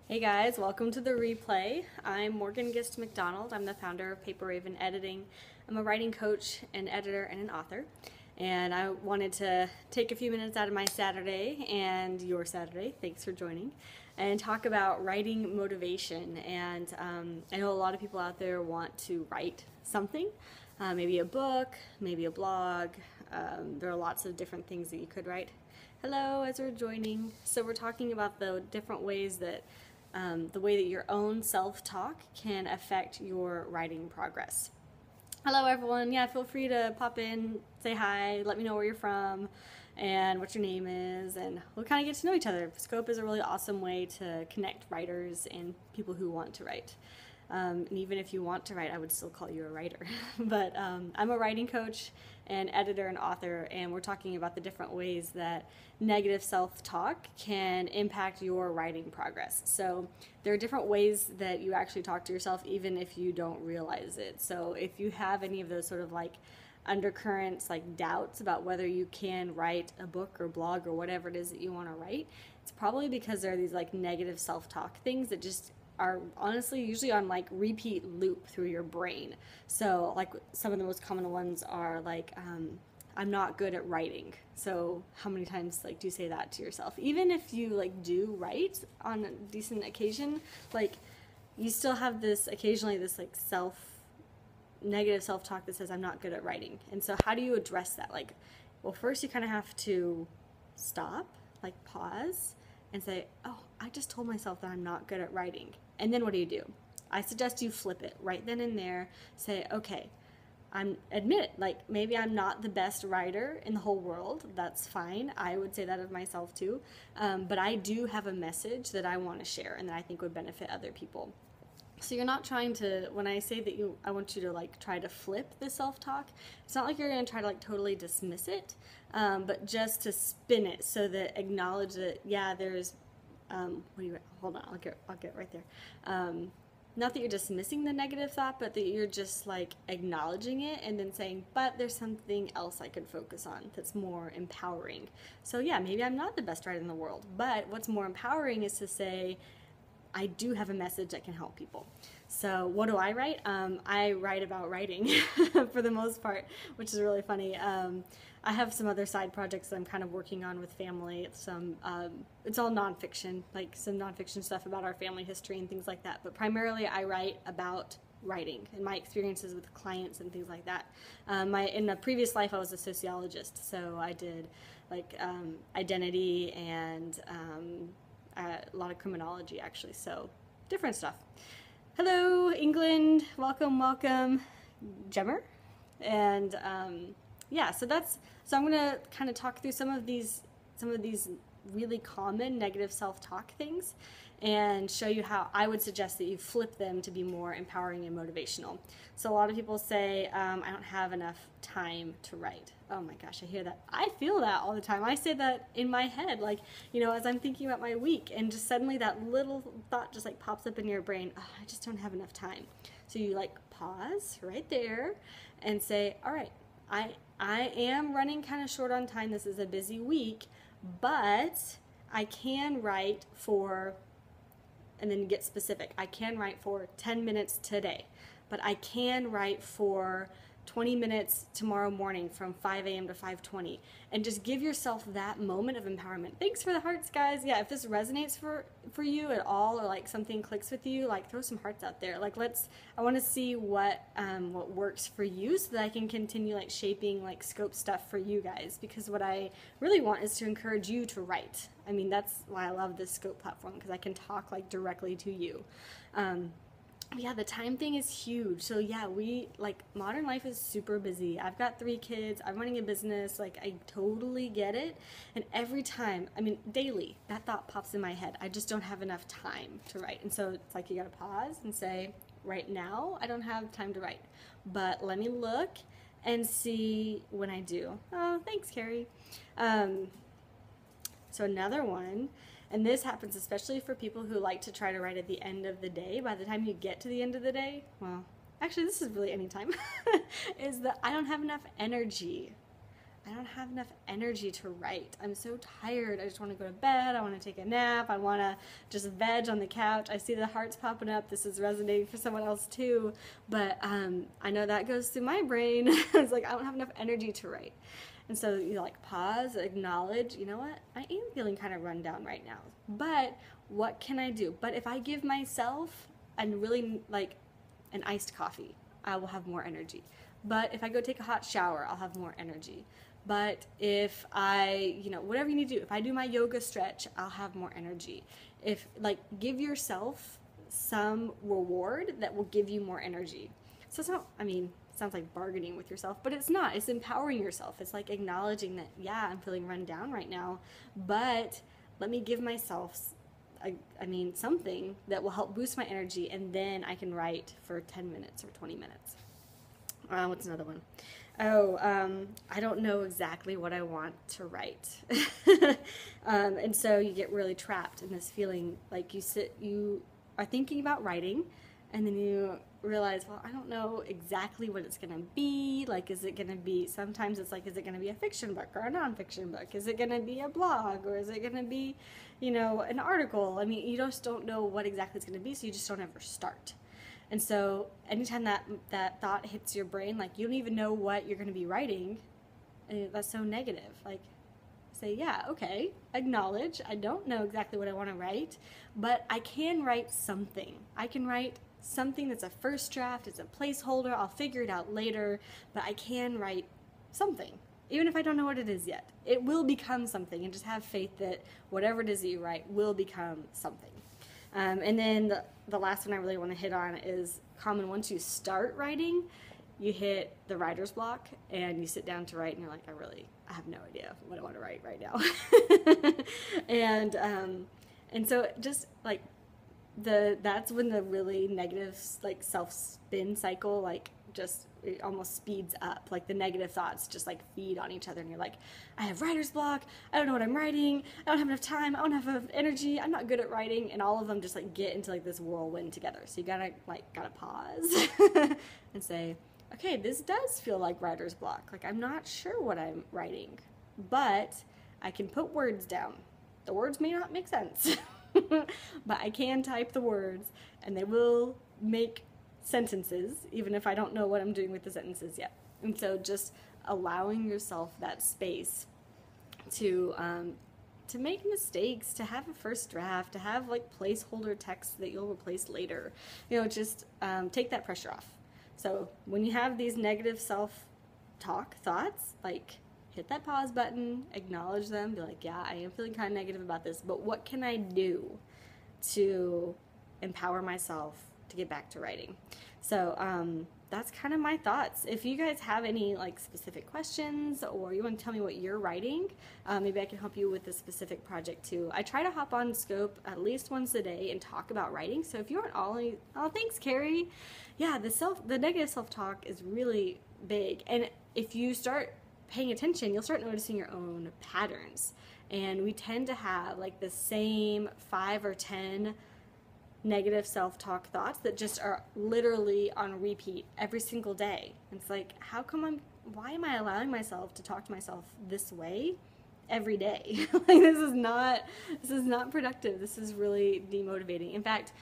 Hey guys, welcome to the replay. I'm Morgan Gist McDonald. I'm the founder of Paper Raven Editing. I'm a writing coach, an editor, and an author. And I wanted to take a few minutes out of my Saturday and your Saturday, thanks for joining, and talk about writing motivation. And I know a lot of people out there want to write something, maybe a book, maybe a blog. There are lots of different things that you could write. Hello, as we're joining. So we're talking about the different ways that the way that your own self-talk can affect your writing progress. Hello everyone, yeah, feel free to pop in, say hi, let me know where you're from and what your name is, and we'll kind of get to know each other. Scope is a really awesome way to connect writers and people who want to write. And even if you want to write, I would still call you a writer. But I'm a writing coach, an editor, and author, and we're talking about the different ways that negative self-talk can impact your writing progress. So there are different ways that you actually talk to yourself even if you don't realize it. So if you have any of those sort of like undercurrents, like doubts about whether you can write a book or blog or whatever it is that you want to write, it's probably because there are these like negative self-talk things that just are honestly usually on like repeat loop through your brain. So like some of the most common ones are like I'm not good at writing. So how many times like do you say that to yourself? Even if you like do write on a decent occasion, like you still have this occasionally this like negative self-talk that says I'm not good at writing. And so how do you address that? Like, well, first you kind of have to stop, like pause and say, oh, I just told myself that I'm not good at writing. And then what do? I suggest you flip it right then and there. Say, okay, admit it, like maybe I'm not the best writer in the whole world. That's fine. I would say that of myself too. But I do have a message that I want to share and that I think would benefit other people. So you're not trying to, when I say that I want you to like try to flip the self-talk, it's not like you're going to try to like totally dismiss it, but just to spin it so that acknowledge that, yeah, there's, hold on, I'll get right there. Not that you're dismissing the negative thought, but that you're just like acknowledging it and then saying, but there's something else I could focus on that's more empowering. So yeah, maybe I'm not the best writer in the world, but what's more empowering is to say, I do have a message that can help people. So what do I write? I write about writing for the most part, which is really funny. I have some other side projects that I'm kind of working on with family. It's all nonfiction, like some nonfiction stuff about our family history and things like that. But primarily I write about writing and my experiences with clients and things like that. In a previous life I was a sociologist, so I did like identity and a lot of criminology actually, so different stuff. Hello England, welcome, Gemmer, and yeah, so I'm gonna kind of talk through some of these really common negative self-talk things and show you how I would suggest that you flip them to be more empowering and motivational. So a lot of people say, I don't have enough time to write. Oh my gosh, I hear that. I feel that all the time. I say that in my head, like, you know, as I'm thinking about my week, and just suddenly that little thought just like pops up in your brain, oh, I just don't have enough time. So you like pause right there and say, all right, I am running kind of short on time. This is a busy week, but I can write for, and then get specific. I can write for 10 minutes today, but I can write for 20 minutes tomorrow morning from 5 a.m. to 5:20, and just give yourself that moment of empowerment. Thanks for the hearts, guys. Yeah, if this resonates for you at all, or like something clicks with you, like throw some hearts out there. Like I want to see what works for you so that I can continue like shaping like scope stuff for you guys, because what I really want is to encourage you to write. I mean, that's why I love this scope platform, because I can talk like directly to you. Yeah, the time thing is huge. So yeah, modern life is super busy. I've got 3 kids, I'm running a business, like I totally get it. And every time, I mean daily, that thought pops in my head. I just don't have enough time to write. And so it's like you gotta pause and say, right now I don't have time to write, but let me look and see when I do. Oh, thanks, Carrie. So another one, and this happens especially for people who like to try to write at the end of the day. By the time you get to the end of the day, well, actually this is really any time, is that I don't have enough energy. I don't have enough energy to write. I'm so tired. I just want to go to bed. I want to take a nap. I want to just veg on the couch. I see the hearts popping up. This is resonating for someone else too. But I know that goes through my brain. It's like, I don't have enough energy to write. And so you like pause, acknowledge, you know what? I am feeling kind of run down right now. But what can I do? But if I give myself really like an iced coffee, I will have more energy. But if I go take a hot shower, I'll have more energy. But if I, whatever you need to do, if I do my yoga stretch, I'll have more energy. If, like, give yourself some reward that will give you more energy. So it's not, it sounds like bargaining with yourself, but it's not. It's empowering yourself. It's like acknowledging that, yeah, I'm feeling run down right now, but let me give myself, something that will help boost my energy, and then I can write for 10 minutes or 20 minutes. What's another one? I don't know exactly what I want to write. And so you get really trapped in this feeling, like you are thinking about writing, and then you realize, well, I don't know exactly what it's going to be. Like, is it going to be, sometimes it's like, is it going to be a fiction book or a nonfiction book? Is it going to be a blog, or is it going to be, an article? You just don't know what exactly it's going to be, so you just don't ever start. And so anytime that thought hits your brain, like you don't even know what you're going to be writing, and that's so negative. Like, say, yeah, okay, acknowledge, I don't know exactly what I want to write, but I can write something. I can write something that's a first draft, it's a placeholder, I'll figure it out later, but I can write something. Even if I don't know what it is yet, it will become something, and just have faith that whatever it is that you write will become something. And then the last one I really want to hit on is common. Once you start writing, you hit the writer's block and you sit down to write, and you're like, I have no idea what I want to write right now. And so just like that's when the really negative like self-spin cycle just it almost speeds up. Like the negative thoughts just like feed on each other, and you're like, I have writer's block, I don't know what I'm writing, I don't have enough time, I don't have enough energy, I'm not good at writing, and all of them just like get into like this whirlwind together. So you gotta pause and say, okay, this does feel like writer's block. Like, I'm not sure what I'm writing, but I can put words down. The words may not make sense, but I can type the words, and they will make sentences, even if I don't know what I'm doing with the sentences yet. And so just allowing yourself that space to make mistakes, to have a first draft, to have like placeholder text that you'll replace later. Just take that pressure off. So when you have these negative self-talk thoughts, like hit that pause button, acknowledge them, be like, yeah, I am feeling kind of negative about this, but what can I do to empower myself to get back to writing? So that's kind of my thoughts. If you guys have any like specific questions, or you want to tell me what you're writing, maybe I can help you with a specific project too. I try to hop on Scope at least once a day and talk about writing. So if you aren't oh, thanks, Carrie. Yeah, the negative self-talk is really big. And if you start paying attention, you'll start noticing your own patterns. And we tend to have like the same 5 or 10 negative self-talk thoughts that just are literally on repeat every single day. And it's like, why am I allowing myself to talk to myself this way every day? Like, this is not productive. This is really demotivating. In fact,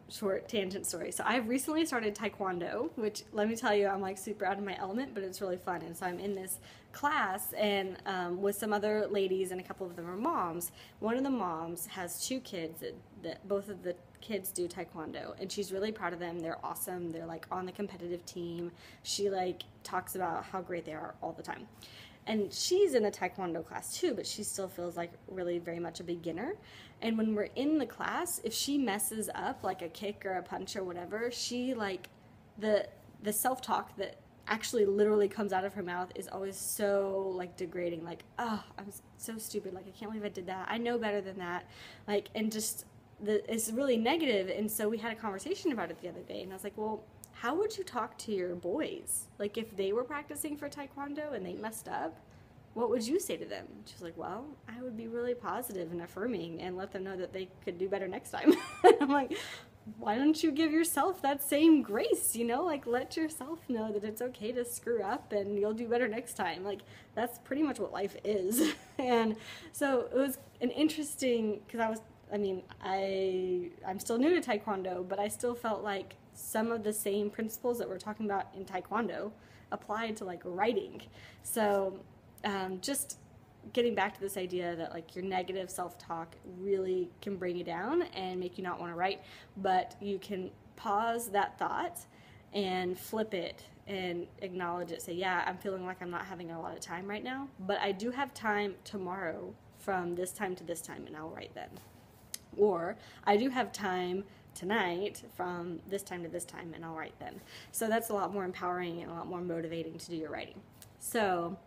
short tangent story. So I've recently started Taekwondo, which, let me tell you, I'm like super out of my element, but it's really fun. And so I'm in this class and with some other ladies, and a couple of them are moms. One of the moms has 2 kids that both of the kids do Taekwondo, and she's really proud of them. They're awesome. They're like on the competitive team. She like talks about how great they are all the time. And she's in the Taekwondo class too, but she still feels like really very much a beginner. And when we're in the class, if she messes up like a kick or a punch or whatever, she like, the self-talk that actually literally comes out of her mouth is always so like degrading, like, oh, I was so stupid, like I can't believe I did that, I know better than that, like, and just it's really negative. And so we had a conversation about it the other day, and I was like, well, how would you talk to your boys? Like, if they were practicing for Taekwondo and they messed up, what would you say to them? She's like, well, I would be really positive and affirming and let them know that they could do better next time. I'm like, why don't you give yourself that same grace, you know? Like, let yourself know that it's okay to screw up and you'll do better next time. Like, that's pretty much what life is. And so it was an interesting, because I'm still new to Taekwondo, but I still felt like some of the same principles that we're talking about in Taekwondo applied to like writing. So just getting back to this idea that like your negative self-talk really can bring you down and make you not want to write, but you can pause that thought and flip it and acknowledge it. Say, yeah, I'm feeling like I'm not having a lot of time right now, but I do have time tomorrow from this time to this time, and I'll write then. Or I do have time tonight from this time to this time, and I'll write then. So that's a lot more empowering and a lot more motivating to do your writing. So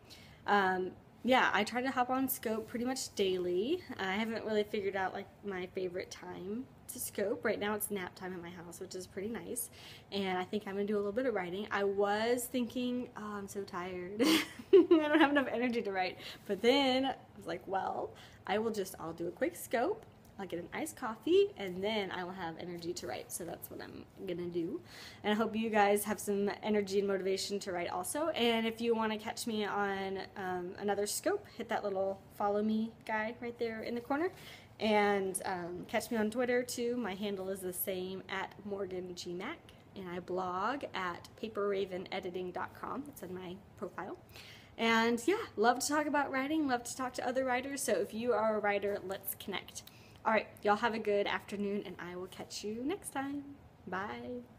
yeah, I try to hop on Scope pretty much daily. I haven't really figured out like my favorite time to Scope. Right now it's nap time at my house, which is pretty nice. And I think I'm gonna do a little bit of writing. I was thinking, oh, I'm so tired. I don't have enough energy to write. But then I was like, well, I'll do a quick Scope. I'll get an iced coffee, and then I will have energy to write. So that's what I'm going to do. And I hope you guys have some energy and motivation to write also. And if you want to catch me on another Scope, hit that little follow me guy right there in the corner. And catch me on Twitter too. My handle is the same, @MorganGMac. And I blog at paperravenediting.com. It's in my profile. And yeah, love to talk about writing, love to talk to other writers. So if you are a writer, let's connect. All right, y'all have a good afternoon, and I will catch you next time. Bye.